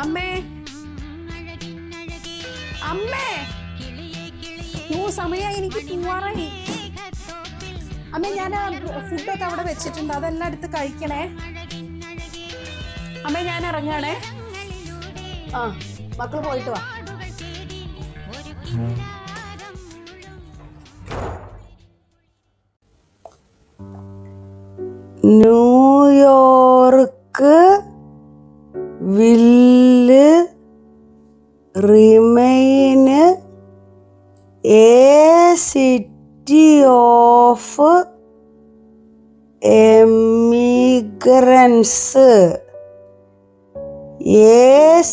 അമ്മേ അമ്മേ സമയായി, എനിക്ക് പോവാറായി. അമ്മേ ഞാൻ ഫുഡൊക്കെ അവിടെ വെച്ചിട്ടുണ്ട്, അതെല്ലാം എടുത്ത് കഴിക്കണേ. അമ്മേ ഞാൻ ഇറങ്ങാണേ. ആ മക്കള് പോയിട്ട് വാ. New York will remain a city of emigrants. A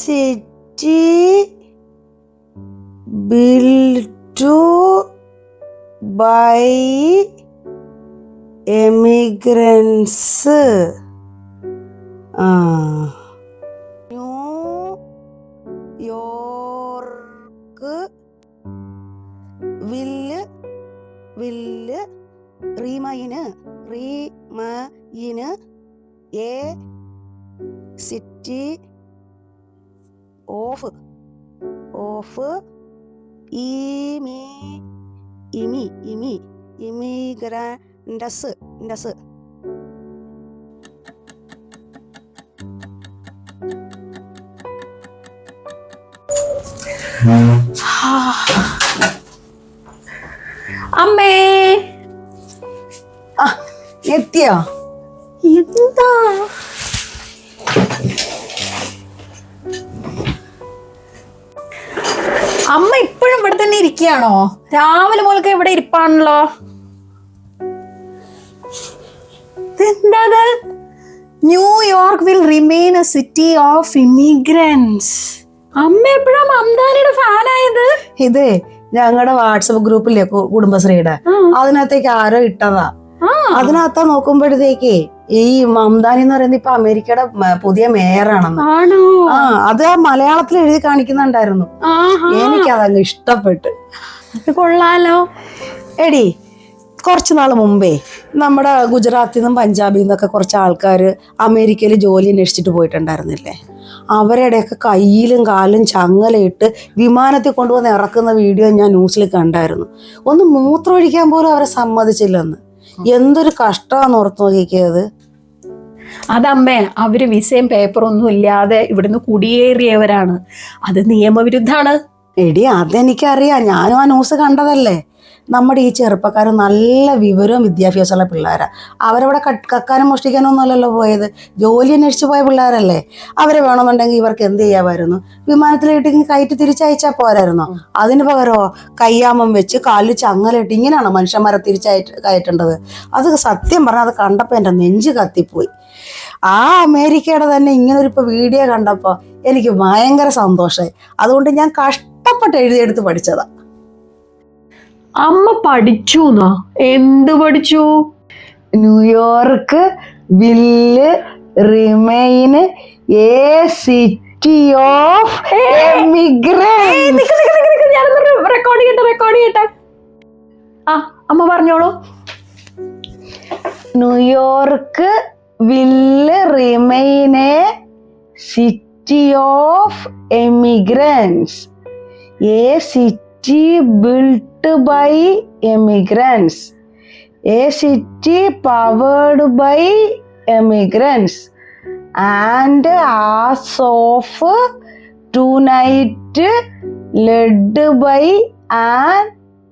city built by emigrants. New York will remain a city of immigrants. അമ്മേ എത്തിയോ? എന്താ അമ്മ ഇപ്പോഴും ഇവിടെ തന്നെ ഇരിക്കുകയാണോ? രാവിലെ മുതൽക്ക് ഇവിടെ ഇരിപ്പാണല്ലോ. എന്താ New York will remain a city of immigrants. അമ്മ എപ്പോഴാ മംദാനിയുടെ ഫാനായത്? ഇത് ഞങ്ങളുടെ വാട്സപ്പ് ഗ്രൂപ്പിലെ കുടുംബശ്രീയുടെ അതിനകത്തേക്ക് ആരോ ഇട്ടതാ. അതിനകത്താ നോക്കുമ്പോഴത്തേക്ക് ഈ മംദാനി എന്ന് പറയുന്നത് ഇപ്പൊ അമേരിക്കയുടെ പുതിയ മേയറാണെന്ന്. അത് മലയാളത്തിൽ എഴുതി കാണിക്കുന്നുണ്ടായിരുന്നു. എനിക്കതങ്ങ് ഇഷ്ടപ്പെട്ട്. കൊള്ളാലോ. എടി കുറച്ചു നാൾ മുമ്പേ നമ്മുടെ ഗുജറാത്തിൽ നിന്നും പഞ്ചാബിൽ നിന്നൊക്കെ കുറച്ച് ആൾക്കാർ അമേരിക്കയിൽ ജോലി അന്വേഷിച്ചിട്ട് പോയിട്ടുണ്ടായിരുന്നില്ലേ? അവരുടെയൊക്കെ കയ്യിലും കാലും ചങ്ങലയിട്ട് വിമാനത്തിൽ കൊണ്ടുവന്ന് ഇറക്കുന്ന വീഡിയോ ഞാൻ ന്യൂസിൽ കണ്ടായിരുന്നു. ഒന്ന് മൂത്രമൊഴിക്കാൻ പോലും അവരെ സമ്മതിച്ചില്ലെന്ന്. എന്തൊരു കഷ്ടമാണെന്ന് ഓർത്ത് നോക്കിയത്. അതമ്മേ, അവര് വിസയും പേപ്പറും ഒന്നും ഇല്ലാതെ ഇവിടുന്ന് കുടിയേറിയവരാണ്. അത് നിയമവിരുദ്ധാണ്. എടി അതെനിക്കറിയാം, ഞാനും ആ ന്യൂസ് കണ്ടതല്ലേ. നമ്മുടെ ഈ ചെറുപ്പക്കാർ നല്ല വിവരവും വിദ്യാഭ്യാസമുള്ള പിള്ളേരാ. അവരവിടെ കക്കാനും മോഷ്ടിക്കാനും ഒന്നുമല്ലല്ലോ പോയത്, ജോലി അന്വേഷിച്ച് പോയ പിള്ളേരല്ലേ. അവരെ വേണമെന്നുണ്ടെങ്കിൽ ഇവർക്ക് എന്ത് ചെയ്യാമായിരുന്നു? വിമാനത്തിലിട്ട് കയറ്റി തിരിച്ചയച്ചാൽ പോരായിരുന്നോ? അതിന് പകരമോ കയ്യാമം വെച്ച് കാലിൽ ചങ്ങലയിട്ട് ഇങ്ങനെയാണോ മനുഷ്യന്മാരെ കയറ്റേണ്ടത്? അത് സത്യം പറഞ്ഞാൽ അത് കണ്ടപ്പോൾ എൻ്റെ നെഞ്ച് കത്തിപ്പോയി. ആ അമേരിക്കയുടെ തന്നെ ഇങ്ങനൊരു ഇപ്പോൾ വീഡിയോ കണ്ടപ്പോൾ എനിക്ക് ഭയങ്കര സന്തോഷമായി. അതുകൊണ്ട് ഞാൻ കഷ്ടപ്പെട്ട് എഴുതിയെടുത്ത് പഠിച്ചതാ. അമ്മ പഠിച്ചു? എന്ത് പഠിച്ചു? New York will remain a city of emigrants. Record ചെയ്യട്ടെ. അമ്മ പറഞ്ഞോളൂ. New York will remain a city of emigrants. A city built by immigrants. A city powered by immigrants. And as of tonight led by an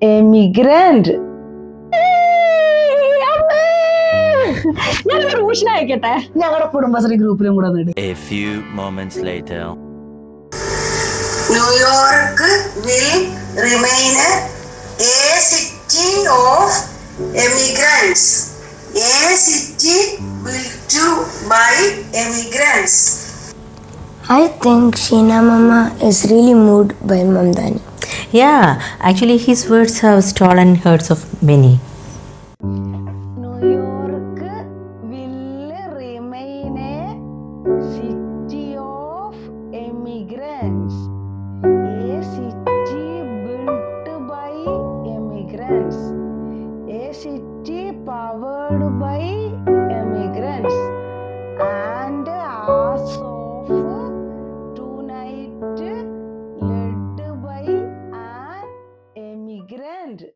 immigrant. ഞാനൊരു tuition അയക്കട്ടെ, ഞങ്ങളുടെ കുടുംബശ്രീ ഗ്രൂപ്പിലും കൂടെ നേടി. A few moments later. New York will remain a city of immigrants. A city built by immigrants. I think Sheena Mama is really moved by Mamdani. Yeah, actually his words have stolen hearts of many. New York will remain a city of immigrants. A city built by immigrants. A city powered by immigrants. are so